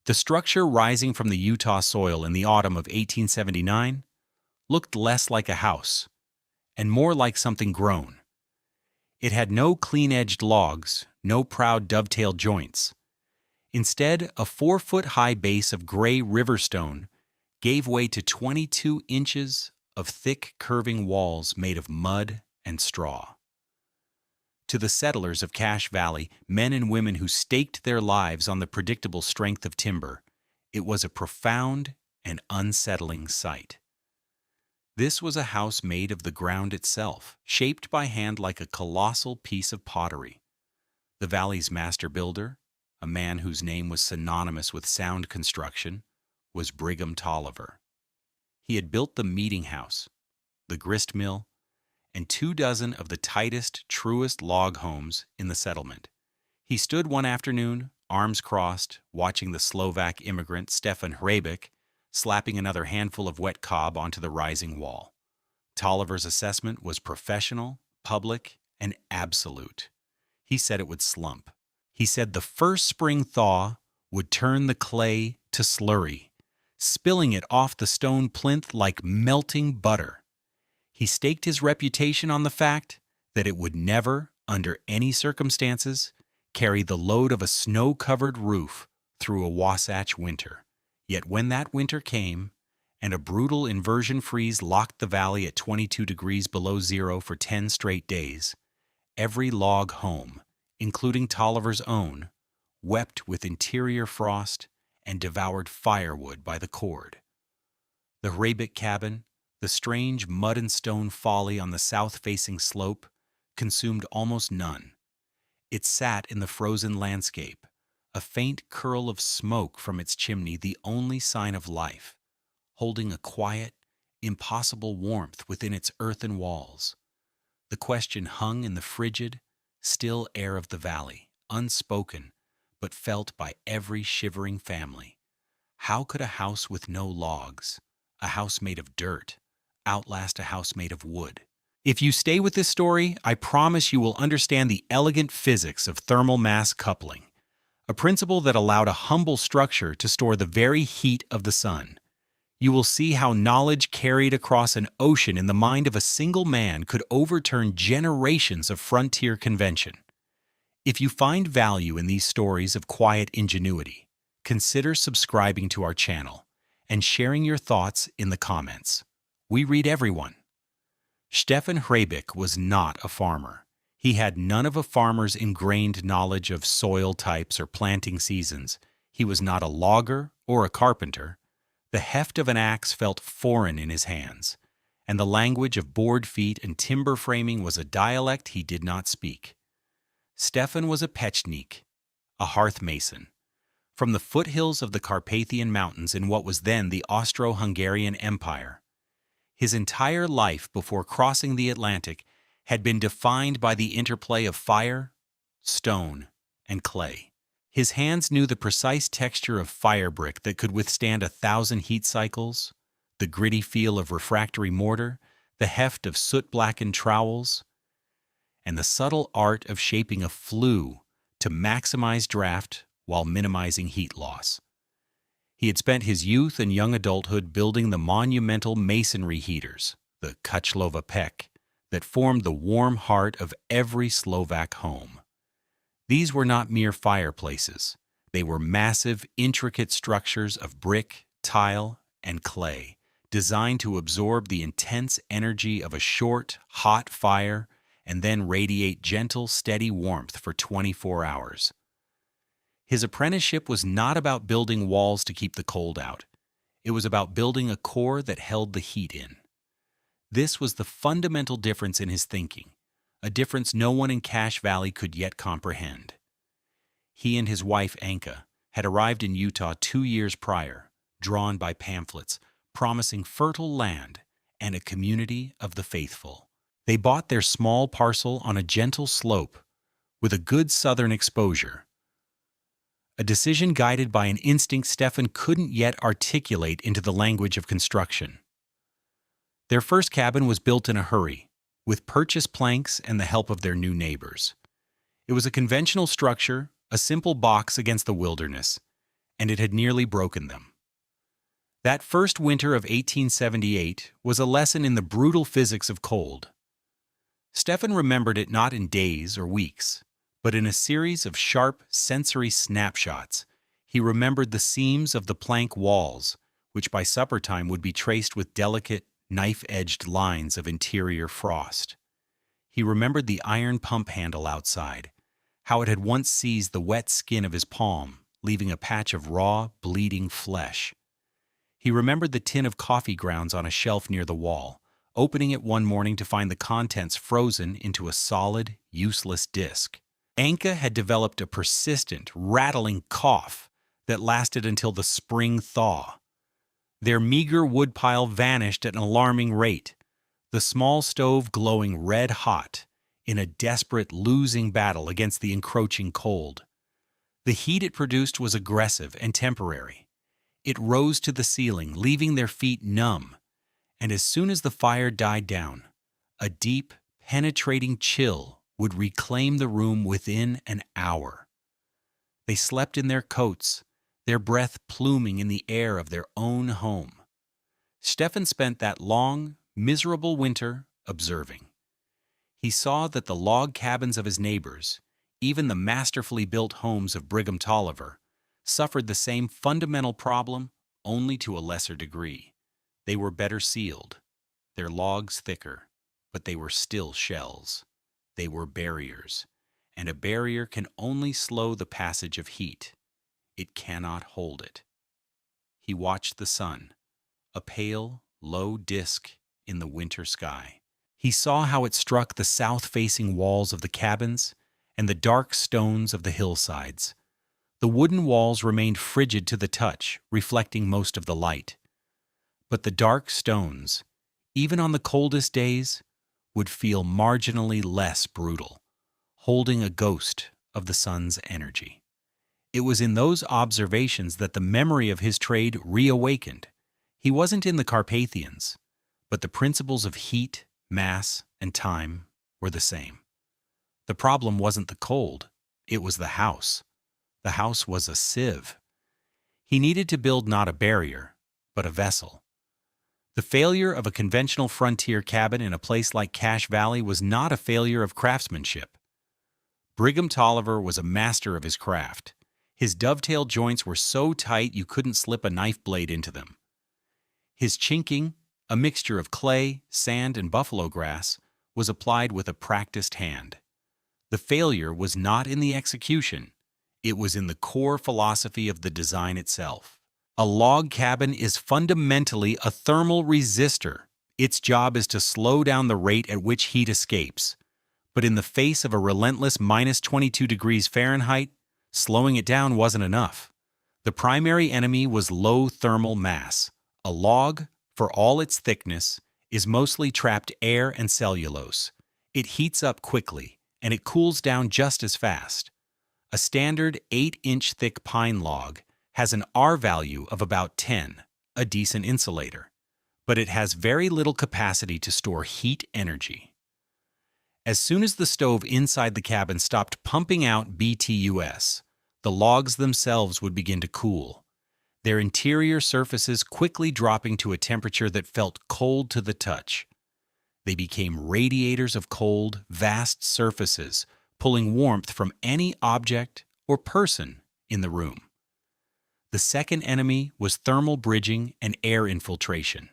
The structure rising from the Utah soil in the autumn of 1879 looked less like a house and more like something grown. It had no clean-edged logs, no proud dovetail joints. Instead, a 4-foot-high base of gray river stone gave way to 22 inches of thick, curving walls made of mud and straw. To the settlers of Cache Valley, men and women who staked their lives on the predictable strength of timber, it was a profound and unsettling sight. This was a house made of the ground itself, shaped by hand like a colossal piece of pottery. The valley's master builder, a man whose name was synonymous with sound construction, was Brigham Tolliver. He had built the meeting house, the grist mill, and 24 of the tightest, truest log homes in the settlement. He stood one afternoon, arms crossed, watching the Slovak immigrant Stefan Hrebik slapping another handful of wet cob onto the rising wall. Tolliver's assessment was professional, public, and absolute. He said it would slump. He said the first spring thaw would turn the clay to slurry, spilling it off the stone plinth like melting butter. He staked his reputation on the fact that it would never, under any circumstances, carry the load of a snow-covered roof through a Wasatch winter. Yet when that winter came, and a brutal inversion freeze locked the valley at 22 degrees below zero for 10 straight days, every log home, including Tolliver's own, wept with interior frost and devoured firewood by the cord. The Hrebik cabin, the strange mud and stone folly on the south-facing slope, consumed almost none. It sat in the frozen landscape, a faint curl of smoke from its chimney the only sign of life, holding a quiet, impossible warmth within its earthen walls. The question hung in the frigid, still air of the valley, unspoken, but felt by every shivering family. How could a house with no logs, a house made of dirt, outlast a house made of wood? If you stay with this story, I promise you will understand the elegant physics of thermal mass coupling, a principle that allowed a humble structure to store the very heat of the sun. You will see how knowledge carried across an ocean in the mind of a single man could overturn generations of frontier convention. If you find value in these stories of quiet ingenuity, consider subscribing to our channel and sharing your thoughts in the comments. We read everyone. Stefan Hrebik was not a farmer. He had none of a farmer's ingrained knowledge of soil types or planting seasons. He was not a logger or a carpenter. The heft of an axe felt foreign in his hands, and the language of board feet and timber framing was a dialect he did not speak. Stefan was a pechnik, a hearth mason, from the foothills of the Carpathian Mountains in what was then the Austro-Hungarian Empire. His entire life before crossing the Atlantic had been defined by the interplay of fire, stone, and clay. His hands knew the precise texture of fire brick that could withstand 1,000 heat cycles, the gritty feel of refractory mortar, the heft of soot-blackened trowels, and the subtle art of shaping a flue to maximize draft while minimizing heat loss. He had spent his youth and young adulthood building the monumental masonry heaters, the Kachlova Pek, that formed the warm heart of every Slovak home. These were not mere fireplaces. They were massive, intricate structures of brick, tile, and clay, designed to absorb the intense energy of a short, hot fire and then radiate gentle, steady warmth for 24 hours. His apprenticeship was not about building walls to keep the cold out. It was about building a core that held the heat in. This was the fundamental difference in his thinking, a difference no one in Cache Valley could yet comprehend. He and his wife, Anka, had arrived in Utah 2 years prior, drawn by pamphlets promising fertile land and a community of the faithful. They bought their small parcel on a gentle slope with a good southern exposure, a decision guided by an instinct Stefan couldn't yet articulate into the language of construction. Their first cabin was built in a hurry, with purchase planks and the help of their new neighbors. It was a conventional structure, a simple box against the wilderness, and it had nearly broken them. That first winter of 1878 was a lesson in the brutal physics of cold. Stefan remembered it not in days or weeks, but in a series of sharp, sensory snapshots. He remembered the seams of the plank walls, which by supper time would be traced with delicate, knife-edged lines of interior frost. He remembered the iron pump handle outside, how it had once seized the wet skin of his palm, leaving a patch of raw, bleeding flesh. He remembered the tin of coffee grounds on a shelf near the wall, opening it one morning to find the contents frozen into a solid, useless disk. Anka had developed a persistent, rattling cough that lasted until the spring thaw. Their meager woodpile vanished at an alarming rate, the small stove glowing red-hot in a desperate, losing battle against the encroaching cold. The heat it produced was aggressive and temporary. It rose to the ceiling, leaving their feet numb, and as soon as the fire died down, a deep, penetrating chill would reclaim the room within an hour. They slept in their coats, their breath pluming in the air of their own home. Stefan spent that long, miserable winter observing. He saw that the log cabins of his neighbors, even the masterfully built homes of Brigham Tolliver, suffered the same fundamental problem, only to a lesser degree. They were better sealed, their logs thicker, but they were still shells. They were barriers, and a barrier can only slow the passage of heat. It cannot hold it. He watched the sun, a pale, low disk in the winter sky. He saw how it struck the south-facing walls of the cabins and the dark stones of the hillsides. The wooden walls remained frigid to the touch, reflecting most of the light. But the dark stones, even on the coldest days, would feel marginally less brutal, holding a ghost of the sun's energy. It was in those observations that the memory of his trade reawakened. He wasn't in the Carpathians, but the principles of heat, mass, and time were the same. The problem wasn't the cold, it was the house. The house was a sieve. He needed to build not a barrier, but a vessel. The failure of a conventional frontier cabin in a place like Cache Valley was not a failure of craftsmanship. Brigham Tolliver was a master of his craft. His dovetail joints were so tight you couldn't slip a knife blade into them. His chinking, a mixture of clay, sand, and buffalo grass, was applied with a practiced hand. The failure was not in the execution. It was in the core philosophy of the design itself. A log cabin is fundamentally a thermal resistor. Its job is to slow down the rate at which heat escapes. But in the face of a relentless minus 22 degrees Fahrenheit, slowing it down wasn't enough. The primary enemy was low thermal mass. A log, for all its thickness, is mostly trapped air and cellulose. It heats up quickly, and it cools down just as fast. A standard 8-inch thick pine log has an R value of about 10, a decent insulator, but it has very little capacity to store heat energy. As soon as the stove inside the cabin stopped pumping out BTUs, the logs themselves would begin to cool, their interior surfaces quickly dropping to a temperature that felt cold to the touch. They became radiators of cold, vast surfaces, pulling warmth from any object or person in the room. The second enemy was thermal bridging and air infiltration.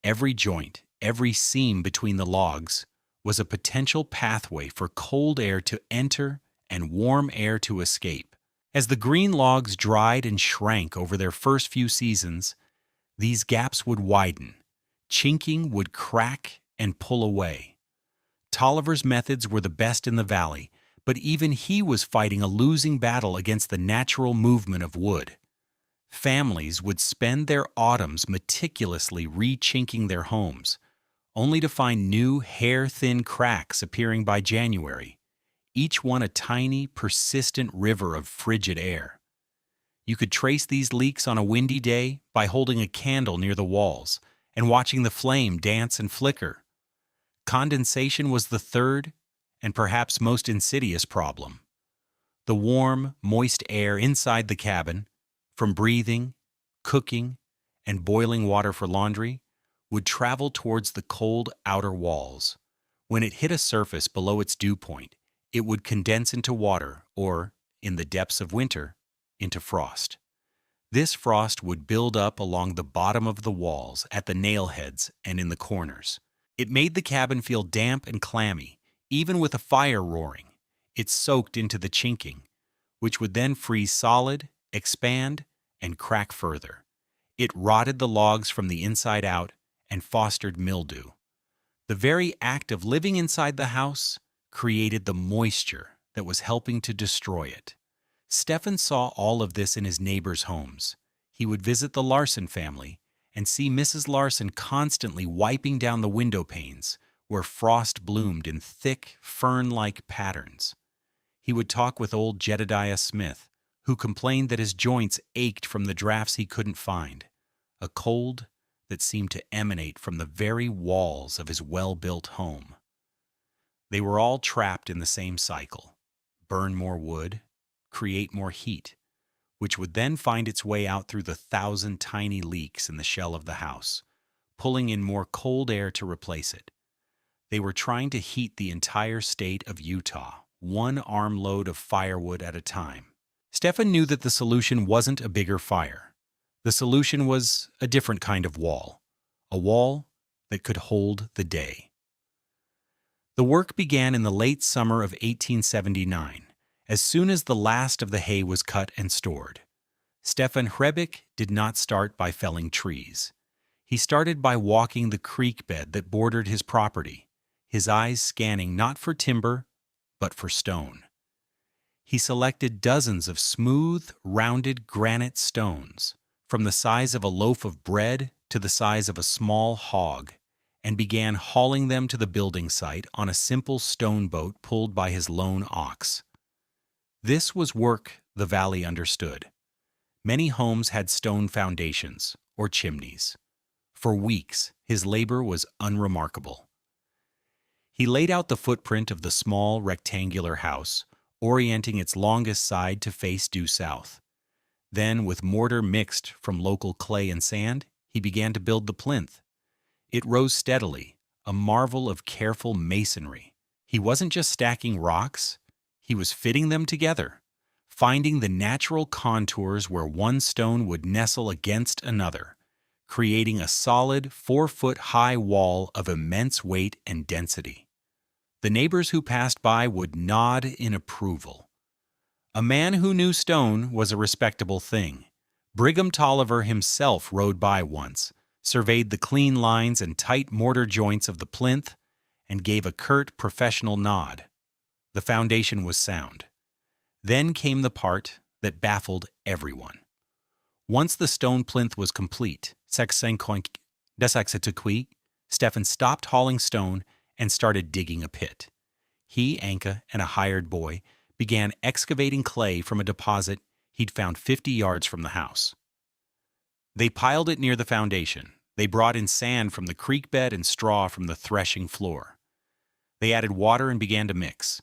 Every joint, every seam between the logs was a potential pathway for cold air to enter and warm air to escape. As the green logs dried and shrank over their first few seasons, these gaps would widen, chinking would crack and pull away. Tolliver's methods were the best in the valley, but even he was fighting a losing battle against the natural movement of wood. Families would spend their autumns meticulously re-chinking their homes, only to find new hair-thin cracks appearing by January, each one a tiny, persistent river of frigid air. You could trace these leaks on a windy day by holding a candle near the walls and watching the flame dance and flicker. Condensation was the third and perhaps most insidious problem. The warm, moist air inside the cabin, from breathing, cooking, and boiling water for laundry, would travel towards the cold outer walls. When it hit a surface below its dew point, it would condense into water or, in the depths of winter, into frost. This frost would build up along the bottom of the walls, at the nail heads, and in the corners. It made the cabin feel damp and clammy, even with a fire roaring. It soaked into the chinking, which would then freeze solid, expand, and crack further. It rotted the logs from the inside out and fostered mildew. The very act of living inside the house created the moisture that was helping to destroy it. Stefan saw all of this in his neighbors' homes. He would visit the Larson family and see Mrs. Larson constantly wiping down the window panes where frost bloomed in thick, fern-like patterns. He would talk with old Jedediah Smith, who complained that his joints ached from the drafts he couldn't find, a cold that seemed to emanate from the very walls of his well-built home. They were all trapped in the same cycle: burn more wood, create more heat, which would then find its way out through the 1,000 tiny leaks in the shell of the house, pulling in more cold air to replace it. They were trying to heat the entire state of Utah, one armload of firewood at a time. Stefan knew that the solution wasn't a bigger fire. The solution was a different kind of wall, a wall that could hold the day. The work began in the late summer of 1879, as soon as the last of the hay was cut and stored. Stefan Hrebik did not start by felling trees. He started by walking the creek bed that bordered his property, his eyes scanning not for timber, but for stone. He selected dozens of smooth, rounded granite stones, from the size of a loaf of bread to the size of a small hog, and began hauling them to the building site on a simple stone boat pulled by his lone ox. This was work the valley understood. Many homes had stone foundations, or chimneys. For weeks, his labor was unremarkable. He laid out the footprint of the small, rectangular house, orienting its longest side to face due south. Then, with mortar mixed from local clay and sand, he began to build the plinth. It rose steadily, a marvel of careful masonry. He wasn't just stacking rocks, he was fitting them together, finding the natural contours where one stone would nestle against another, creating a solid 4-foot-high wall of immense weight and density. The neighbors who passed by would nod in approval. A man who knew stone was a respectable thing. Brigham Tolliver himself rode by once, surveyed the clean lines and tight mortar joints of the plinth, and gave a curt professional nod. The foundation was sound. Then came the part that baffled everyone. Once the stone plinth was complete, Stefan stopped hauling stone and started digging a pit. He, Anka, and a hired boy began excavating clay from a deposit he'd found 50 yards from the house. They piled it near the foundation. They brought in sand from the creek bed and straw from the threshing floor. They added water and began to mix.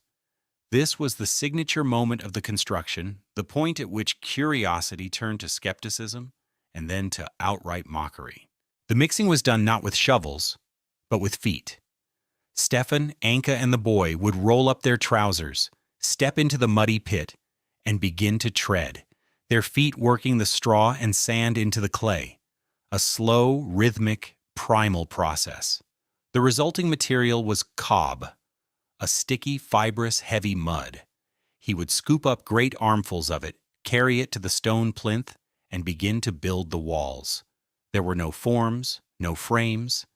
This was the signature moment of the construction, the point at which curiosity turned to skepticism and then to outright mockery. The mixing was done not with shovels, but with feet. Stefan, Anka, and the boy would roll up their trousers, step into the muddy pit, and begin to tread, their feet working the straw and sand into the clay. A slow, rhythmic, primal process. The resulting material was cob, a sticky, fibrous, heavy mud. He would scoop up great armfuls of it, carry it to the stone plinth, and begin to build the walls. There were no forms, no frames.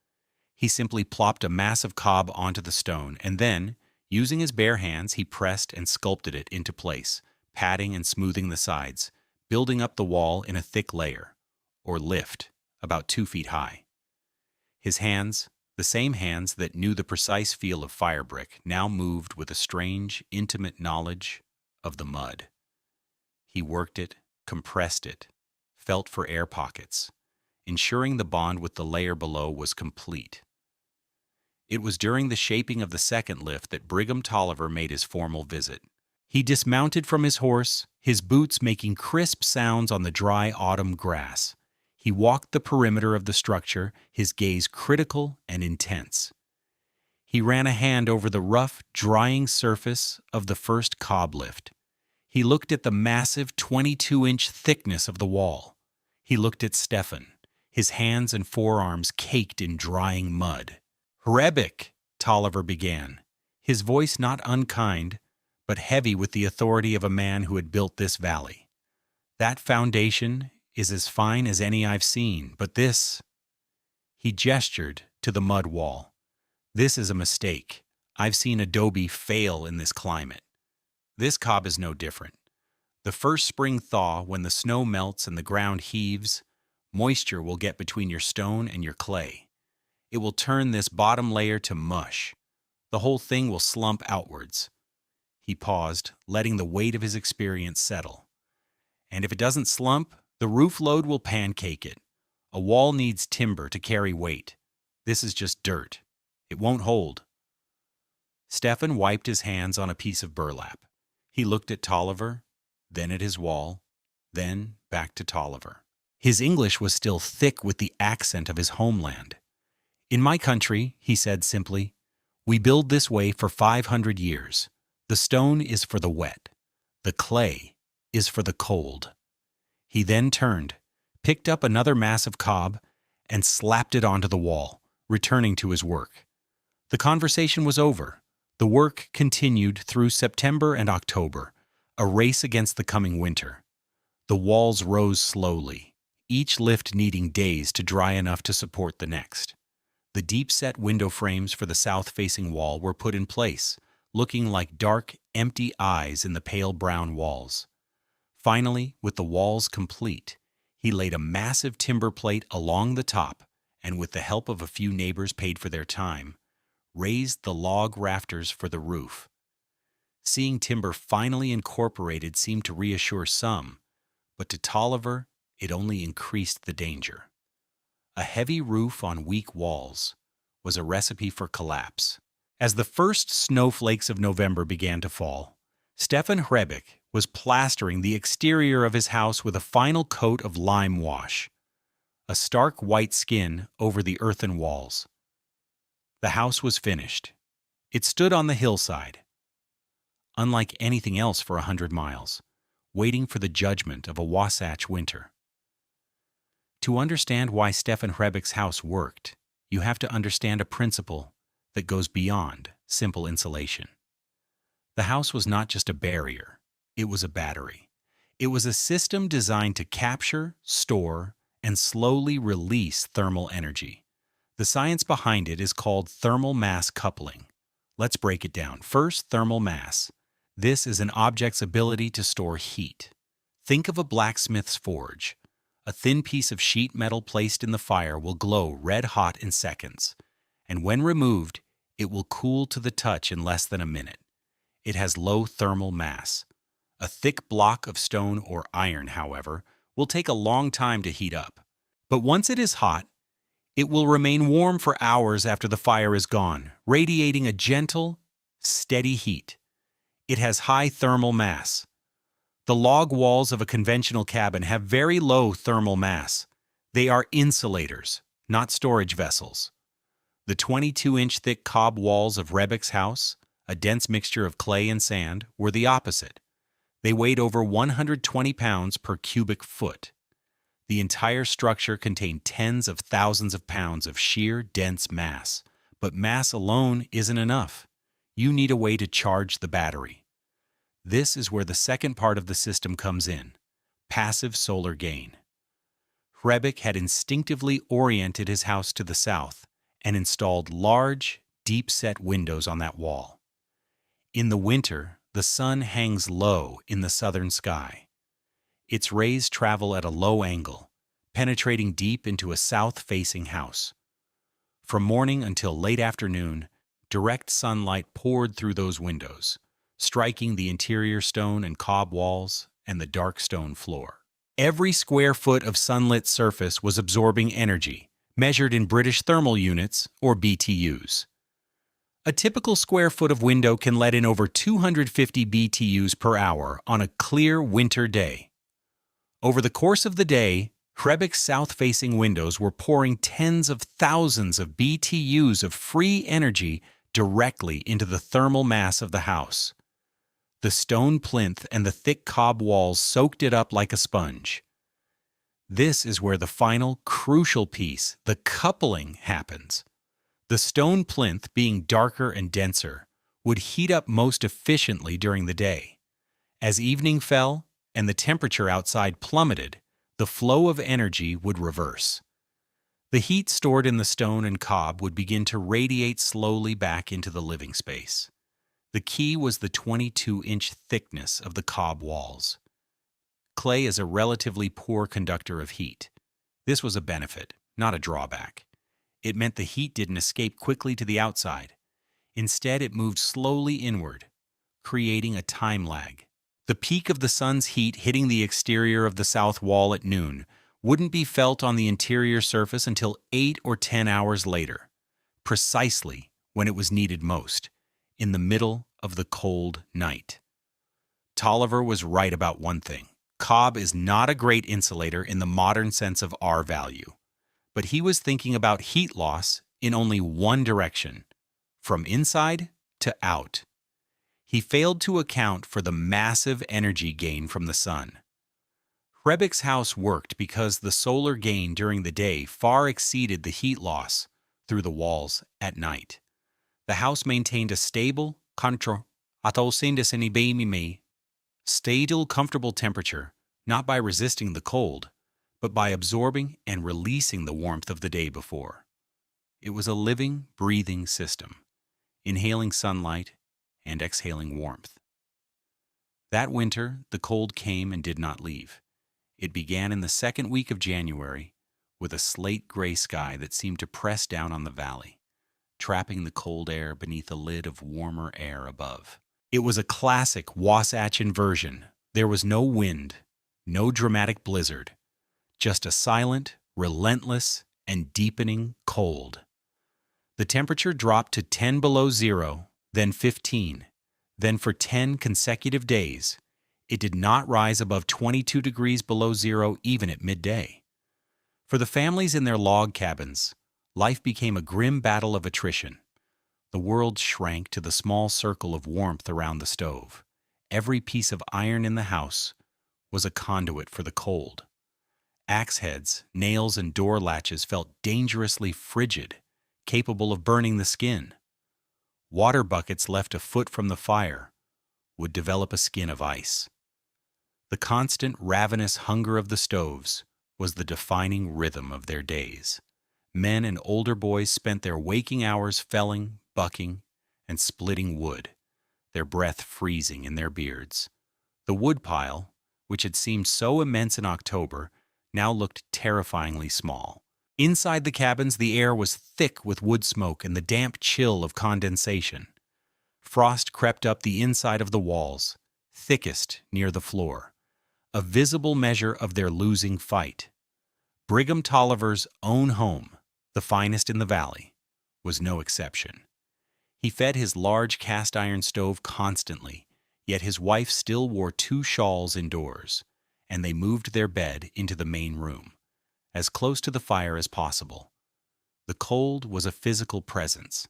He simply plopped a mass of cob onto the stone, and then, using his bare hands, he pressed and sculpted it into place, patting and smoothing the sides, building up the wall in a thick layer, or lift, about 2 feet high. His hands, the same hands that knew the precise feel of fire brick, now moved with a strange, intimate knowledge of the mud. He worked it, compressed it, felt for air pockets, ensuring the bond with the layer below was complete. It was during the shaping of the second lift that Brigham Tolliver made his formal visit. He dismounted from his horse, his boots making crisp sounds on the dry autumn grass. He walked the perimeter of the structure, his gaze critical and intense. He ran a hand over the rough, drying surface of the first cob lift. He looked at the massive 22-inch thickness of the wall. He looked at Stefan, his hands and forearms caked in drying mud. "Hrebik," Tolliver began, his voice not unkind, but heavy with the authority of a man who had built this valley. "That foundation is as fine as any I've seen, but this—" He gestured to the mud wall. "This is a mistake. I've seen adobe fail in this climate. This cob is no different. The first spring thaw, when the snow melts and the ground heaves, moisture will get between your stone and your clay. It will turn this bottom layer to mush. The whole thing will slump outwards." He paused, letting the weight of his experience settle. "And if it doesn't slump, the roof load will pancake it. A wall needs timber to carry weight. This is just dirt. It won't hold." Stefan wiped his hands on a piece of burlap. He looked at Tolliver, then at his wall, then back to Tolliver. His English was still thick with the accent of his homeland. "In my country," he said simply, "we build this way for 500 years. The stone is for the wet. The clay is for the cold." He then turned, picked up another massive cob, and slapped it onto the wall, returning to his work. The conversation was over. The work continued through September and October, a race against the coming winter. The walls rose slowly, each lift needing days to dry enough to support the next. The deep-set window frames for the south-facing wall were put in place, looking like dark, empty eyes in the pale brown walls. Finally, with the walls complete, he laid a massive timber plate along the top and, with the help of a few neighbors paid for their time, raised the log rafters for the roof. Seeing timber finally incorporated seemed to reassure some, but to Tolliver it only increased the danger. A heavy roof on weak walls was a recipe for collapse. As the first snowflakes of November began to fall, Stefan Hrebik was plastering the exterior of his house with a final coat of lime wash, a stark white skin over the earthen walls. The house was finished. It stood on the hillside, unlike anything else for 100 miles, waiting for the judgment of a Wasatch winter. To understand why Stefan Hrebik's house worked, you have to understand a principle that goes beyond simple insulation. The house was not just a barrier, it was a battery. It was a system designed to capture, store, and slowly release thermal energy. The science behind it is called thermal mass coupling. Let's break it down. First, thermal mass. This is an object's ability to store heat. Think of a blacksmith's forge. A thin piece of sheet metal placed in the fire will glow red hot in seconds, and when removed, it will cool to the touch in less than a minute. It has low thermal mass. A thick block of stone or iron, however, will take a long time to heat up. But once it is hot, it will remain warm for hours after the fire is gone, radiating a gentle, steady heat. It has high thermal mass. The log walls of a conventional cabin have very low thermal mass. They are insulators, not storage vessels. The 22-inch thick cob walls of Hrebik's house, a dense mixture of clay and sand, were the opposite. They weighed over 120 pounds per cubic foot. The entire structure contained tens of thousands of pounds of sheer, dense mass. But mass alone isn't enough. You need a way to charge the battery. This is where the second part of the system comes in: passive solar gain. Hrebik had instinctively oriented his house to the south and installed large, deep-set windows on that wall. In the winter, the sun hangs low in the southern sky. Its rays travel at a low angle, penetrating deep into a south-facing house. From morning until late afternoon, direct sunlight poured through those windows, striking the interior stone and cob walls and the dark stone floor. Every square foot of sunlit surface was absorbing energy, measured in British thermal units, or BTUs. A typical square foot of window can let in over 250 BTUs per hour on a clear winter day. Over the course of the day, Hrebik's south-facing windows were pouring tens of thousands of BTUs of free energy directly into the thermal mass of the house. The stone plinth and the thick cob walls soaked it up like a sponge. This is where the final, crucial piece, the coupling, happens. The stone plinth, being darker and denser, would heat up most efficiently during the day. As evening fell and the temperature outside plummeted, the flow of energy would reverse. The heat stored in the stone and cob would begin to radiate slowly back into the living space. The key was the 22-inch thickness of the cob walls. Clay is a relatively poor conductor of heat. This was a benefit, not a drawback. It meant the heat didn't escape quickly to the outside. Instead, it moved slowly inward, creating a time lag. The peak of the sun's heat hitting the exterior of the south wall at noon wouldn't be felt on the interior surface until 8 or 10 hours later, precisely when it was needed most, in the middle of the cold night. Tolliver was right about one thing. Cob is not a great insulator in the modern sense of R value, but he was thinking about heat loss in only one direction, from inside to out. He failed to account for the massive energy gain from the sun. Hrebik's house worked because the solar gain during the day far exceeded the heat loss through the walls at night. The house maintained a stable, comfortable temperature, not by resisting the cold, but by absorbing and releasing the warmth of the day before. It was a living, breathing system, inhaling sunlight and exhaling warmth. That winter, the cold came and did not leave. It began in the second week of January with a slate-gray sky that seemed to press down on the valley, trapping the cold air beneath a lid of warmer air above. It was a classic Wasatch inversion. There was no wind, no dramatic blizzard, just a silent, relentless, and deepening cold. The temperature dropped to 10 below zero, then 15. Then for 10 consecutive days, it did not rise above 22 degrees below zero even at midday. For the families in their log cabins, life became a grim battle of attrition. The world shrank to the small circle of warmth around the stove. Every piece of iron in the house was a conduit for the cold. Axe heads, nails, and door latches felt dangerously frigid, capable of burning the skin. Water buckets left a foot from the fire would develop a skin of ice. The constant, ravenous hunger of the stoves was the defining rhythm of their days. Men and older boys spent their waking hours felling, bucking, and splitting wood, their breath freezing in their beards. The woodpile, which had seemed so immense in October, now looked terrifyingly small. Inside the cabins, the air was thick with wood smoke and the damp chill of condensation. Frost crept up the inside of the walls, thickest near the floor, a visible measure of their losing fight. Brigham Tolliver's own home, the finest in the valley, was no exception. He fed his large cast-iron stove constantly, yet his wife still wore 2 shawls indoors, and they moved their bed into the main room, as close to the fire as possible. The cold was a physical presence,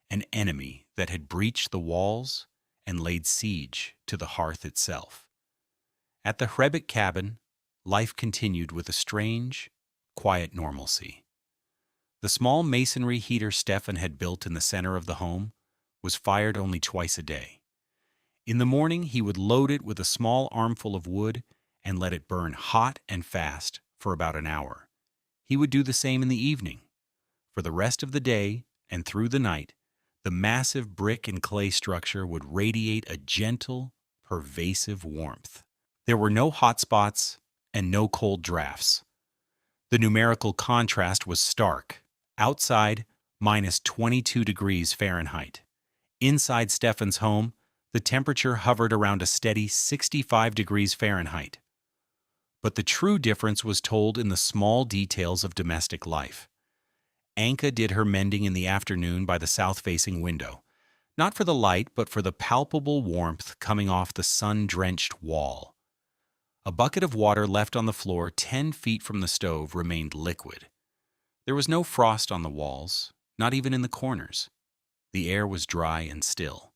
an enemy that had breached the walls and laid siege to the hearth itself. At the Hrebik cabin, life continued with a strange, quiet normalcy. The small masonry heater Stefan had built in the center of the home was fired only twice a day. In the morning, he would load it with a small armful of wood and let it burn hot and fast for about an hour. He would do the same in the evening. For the rest of the day and through the night, the massive brick and clay structure would radiate a gentle, pervasive warmth. There were no hot spots and no cold drafts. The numerical contrast was stark. Outside, minus 22 degrees Fahrenheit. Inside Stefan's home, the temperature hovered around a steady 65 degrees Fahrenheit. But the true difference was told in the small details of domestic life. Anka did her mending in the afternoon by the south-facing window, not for the light, but for the palpable warmth coming off the sun-drenched wall. A bucket of water left on the floor 10 feet from the stove remained liquid. There was no frost on the walls, not even in the corners. The air was dry and still.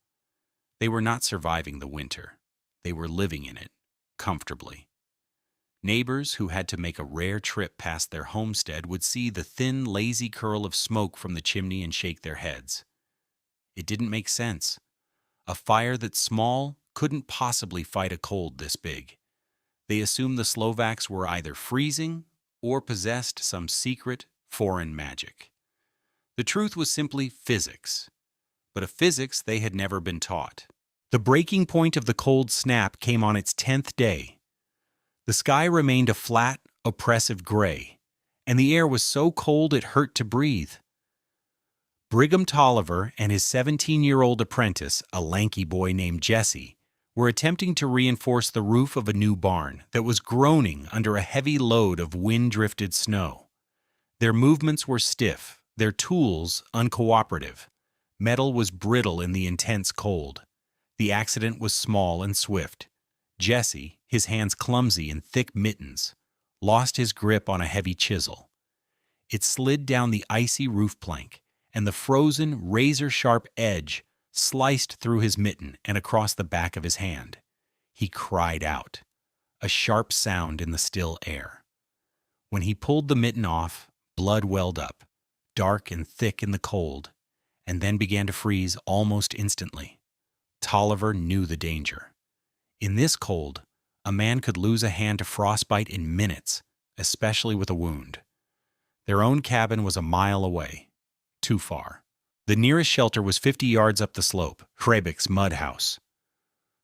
They were not surviving the winter. They were living in it, comfortably. Neighbors who had to make a rare trip past their homestead would see the thin, lazy curl of smoke from the chimney and shake their heads. It didn't make sense. A fire that small couldn't possibly fight a cold this big. They assumed the Slovaks were either freezing or possessed some secret, foreign magic. The truth was simply physics, but a physics they had never been taught. The breaking point of the cold snap came on its 10th day. The sky remained a flat, oppressive gray, and the air was so cold it hurt to breathe. Brigham Tolliver and his 17-year-old apprentice, a lanky boy named Jesse, were attempting to reinforce the roof of a new barn that was groaning under a heavy load of wind-drifted snow. Their movements were stiff, their tools uncooperative. Metal was brittle in the intense cold. The accident was small and swift. Jesse, his hands clumsy in thick mittens, lost his grip on a heavy chisel. It slid down the icy roof plank, and the frozen, razor-sharp edge sliced through his mitten and across the back of his hand. He cried out, a sharp sound in the still air. When he pulled the mitten off, blood welled up, dark and thick in the cold, and then began to freeze almost instantly. Tolliver knew the danger. In this cold, a man could lose a hand to frostbite in minutes, especially with a wound. Their own cabin was a mile away. Too far. The nearest shelter was 50 yards up the slope, Hrebik's mud house.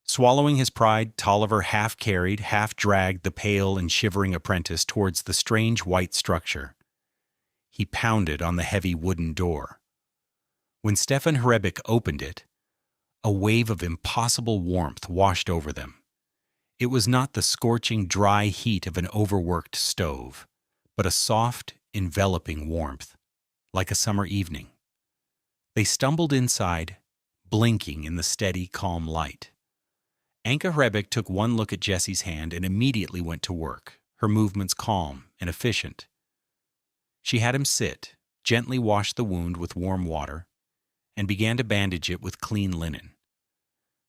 Swallowing his pride, Tolliver half-carried, half-dragged the pale and shivering apprentice towards the strange white structure. He pounded on the heavy wooden door. When Stefan Hrebik opened it, a wave of impossible warmth washed over them. It was not the scorching, dry heat of an overworked stove, but a soft, enveloping warmth, like a summer evening. They stumbled inside, blinking in the steady, calm light. Anka Hrebik took one look at Jesse's hand and immediately went to work, her movements calm and efficient. She had him sit, gently washed the wound with warm water, and began to bandage it with clean linen.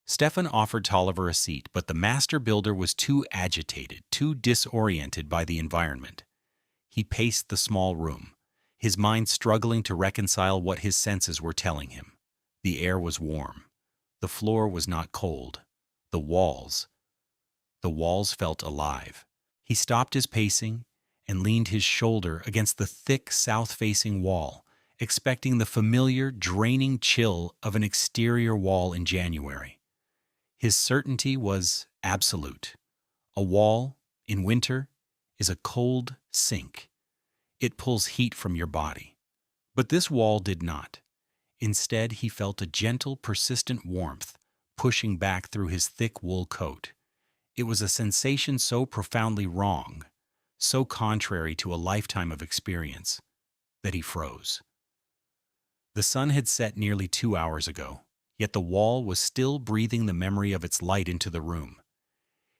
Stefan offered Tolliver a seat, but the master builder was too agitated, too disoriented by the environment. He paced the small room, his mind struggling to reconcile what his senses were telling him. The air was warm. The floor was not cold. The walls felt alive. He stopped his pacing and leaned his shoulder against the thick south-facing wall, expecting the familiar, draining chill of an exterior wall in January. His certainty was absolute. A wall, in winter, is a cold sink. It pulls heat from your body. But this wall did not. Instead, he felt a gentle, persistent warmth pushing back through his thick wool coat. It was a sensation so profoundly wrong, so contrary to a lifetime of experience, that he froze. The sun had set nearly 2 hours ago, yet the wall was still breathing the memory of its light into the room.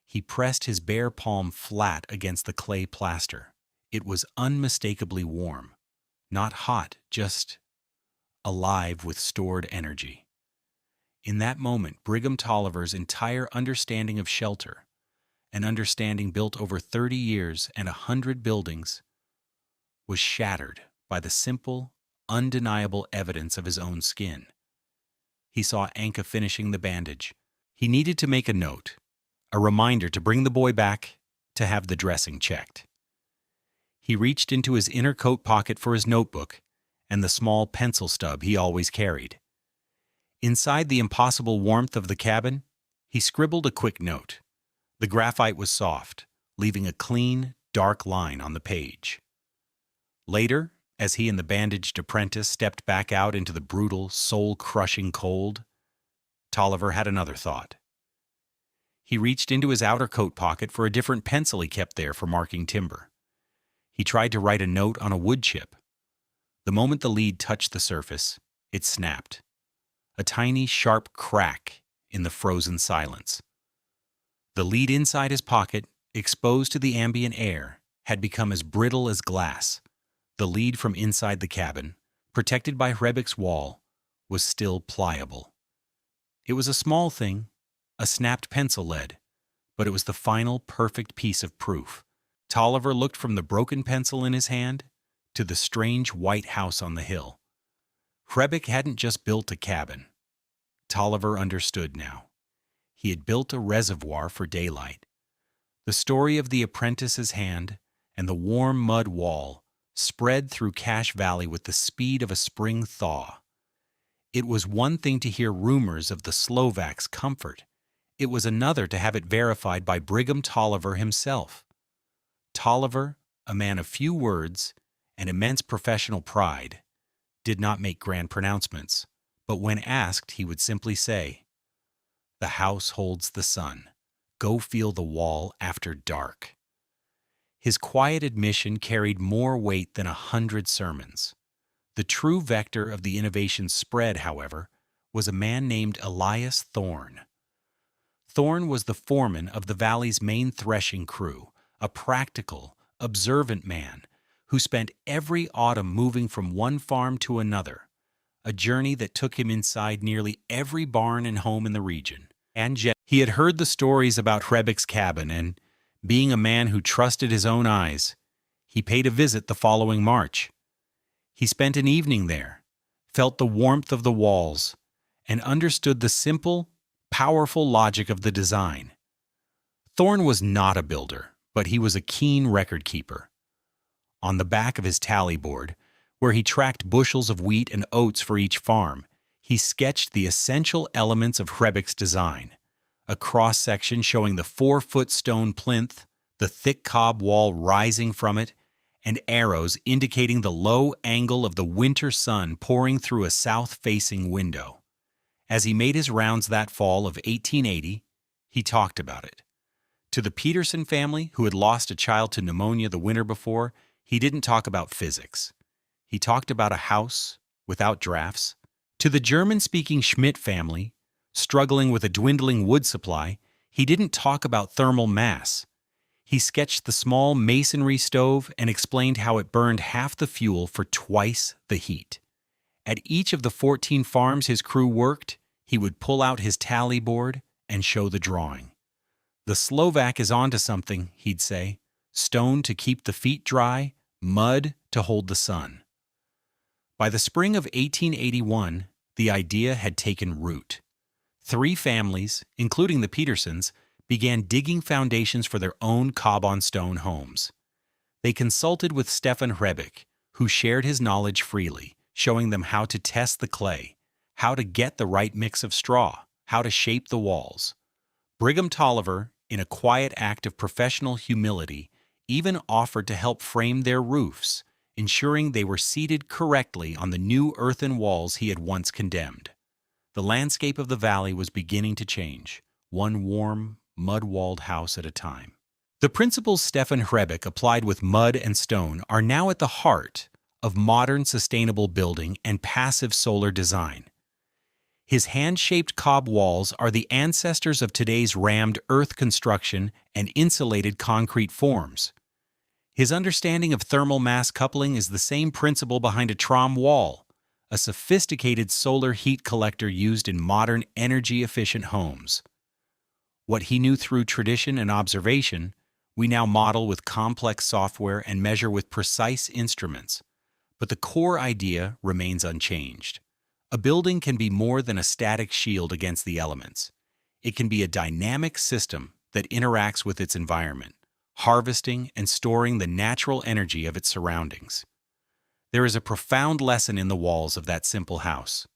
He pressed his bare palm flat against the clay plaster. It was unmistakably warm, not hot, just alive with stored energy. In that moment, Brigham Tolliver's entire understanding of shelter, an understanding built over 30 years and 100 buildings, was shattered by the simple, undeniable evidence of his own skin. He saw Anka finishing the bandage. He needed to make a note, a reminder to bring the boy back to have the dressing checked. He reached into his inner coat pocket for his notebook and the small pencil stub he always carried. Inside the impossible warmth of the cabin, he scribbled a quick note. The graphite was soft, leaving a clean, dark line on the page. Later, as he and the bandaged apprentice stepped back out into the brutal, soul-crushing cold, Tolliver had another thought. He reached into his outer coat pocket for a different pencil he kept there for marking timber. He tried to write a note on a wood chip. The moment the lead touched the surface, it snapped. a tiny, sharp crack in the frozen silence. The lead inside his pocket, exposed to the ambient air, had become as brittle as glass. The lead from inside the cabin, protected by Hrebik's wall, was still pliable. It was a small thing, a snapped pencil lead, but it was the final perfect piece of proof. Tolliver looked from the broken pencil in his hand to the strange white house on the hill. Hrebik hadn't just built a cabin. Tolliver understood now. He had built a reservoir for daylight. The story of the apprentice's hand and the warm mud wall spread through Cache Valley with the speed of a spring thaw. It was one thing to hear rumors of the Slovak's comfort. It was another to have it verified by Brigham Tolliver himself. Tolliver, a man of few words and immense professional pride, did not make grand pronouncements, but when asked he would simply say, "The house holds the sun. Go feel the wall after dark." His quiet admission carried more weight than 100 sermons. The true vector of the innovation's spread, however, was a man named Elias Thorne. Thorne was the foreman of the valley's main threshing crew, a practical, observant man who spent every autumn moving from one farm to another, a journey that took him inside nearly every barn and home in the region. And yet he had heard the stories about Hrebik's cabin, and, being a man who trusted his own eyes, he paid a visit the following March. He spent an evening there, felt the warmth of the walls, and understood the simple, powerful logic of the design. Thorne was not a builder, but he was a keen record keeper. On the back of his tally board, where he tracked bushels of wheat and oats for each farm, he sketched the essential elements of Hrebik's design: a cross-section showing the 4-foot stone plinth, the thick cob wall rising from it, and arrows indicating the low angle of the winter sun pouring through a south-facing window. As he made his rounds that fall of 1880, he talked about it. To the Peterson family, who had lost a child to pneumonia the winter before, he didn't talk about physics. He talked about a house without drafts. To the German-speaking Schmidt family, struggling with a dwindling wood supply, he didn't talk about thermal mass. He sketched the small masonry stove and explained how it burned half the fuel for twice the heat. At each of the 14 farms his crew worked, he would pull out his tally board and show the drawing. "The Slovak is onto something," he'd say. "Stone to keep the feet dry, mud to hold the sun." By the spring of 1881, the idea had taken root. 3 families, including the Petersons, began digging foundations for their own cob-on-stone homes. They consulted with Stefan Hrebik, who shared his knowledge freely, showing them how to test the clay, how to get the right mix of straw, how to shape the walls. Brigham Tolliver, in a quiet act of professional humility, even offered to help frame their roofs, ensuring they were seated correctly on the new earthen walls he had once condemned. The landscape of the valley was beginning to change, one warm, mud-walled house at a time. The principles Stefan Hrebik applied with mud and stone are now at the heart of modern sustainable building and passive solar design. His hand-shaped cob walls are the ancestors of today's rammed earth construction and insulated concrete forms. His understanding of thermal mass coupling is the same principle behind a tram wall, a sophisticated solar heat collector used in modern energy-efficient homes. What he knew through tradition and observation, we now model with complex software and measure with precise instruments. But the core idea remains unchanged. A building can be more than a static shield against the elements. It can be a dynamic system that interacts with its environment, harvesting and storing the natural energy of its surroundings. There is a profound lesson in the walls of that simple house.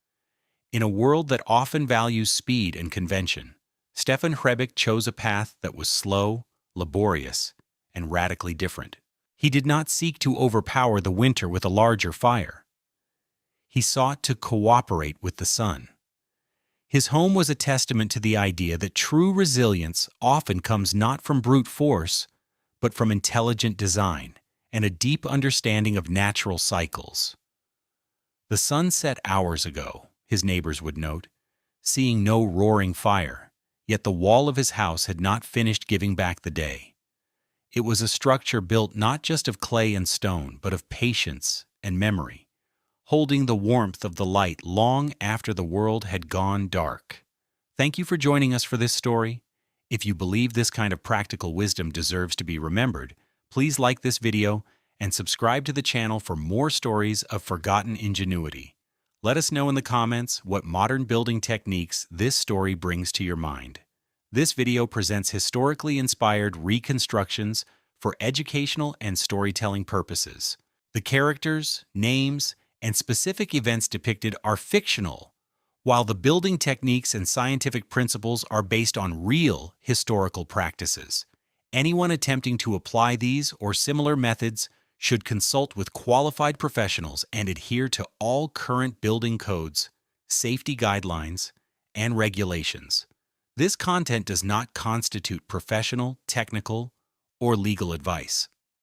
In a world that often values speed and convention, Stefan Hrebik chose a path that was slow, laborious, and radically different. He did not seek to overpower the winter with a larger fire. He sought to cooperate with the sun. His home was a testament to the idea that true resilience often comes not from brute force, but from intelligent design and a deep understanding of natural cycles. "The sun set hours ago," his neighbors would note, seeing no roaring fire, yet the wall of his house had not finished giving back the day. It was a structure built not just of clay and stone, but of patience and memory, holding the warmth of the light long after the world had gone dark. Thank you for joining us for this story. If you believe this kind of practical wisdom deserves to be remembered, please like this video and subscribe to the channel for more stories of forgotten ingenuity. Let us know in the comments what modern building techniques this story brings to your mind. This video presents historically inspired reconstructions for educational and storytelling purposes. The characters, names, and specific events depicted are fictional, while the building techniques and scientific principles are based on real historical practices. Anyone attempting to apply these or similar methods should consult with qualified professionals and adhere to all current building codes, safety guidelines, and regulations. This content does not constitute professional, technical, or legal advice.